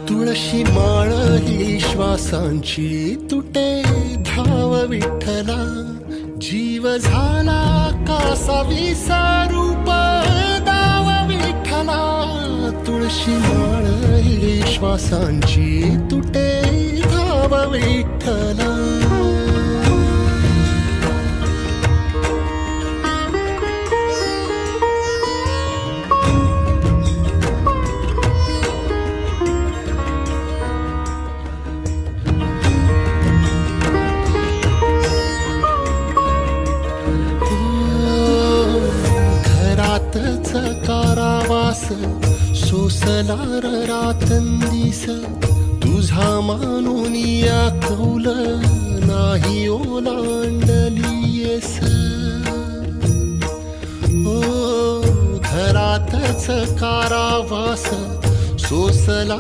तुळशी माळ ही श्वासांची तुटे धाव विठ्ठला, जीव झाला कासा विसारूप दाव विठ्ठला. तुळशी माळ ही श्वासांची तुटे धाव विठ्ठला. घरातच कारावास सोसलार रातंदिस, तुझा मानून या कौल नाही ओलांडलीयस. घरातच कारावास सोसला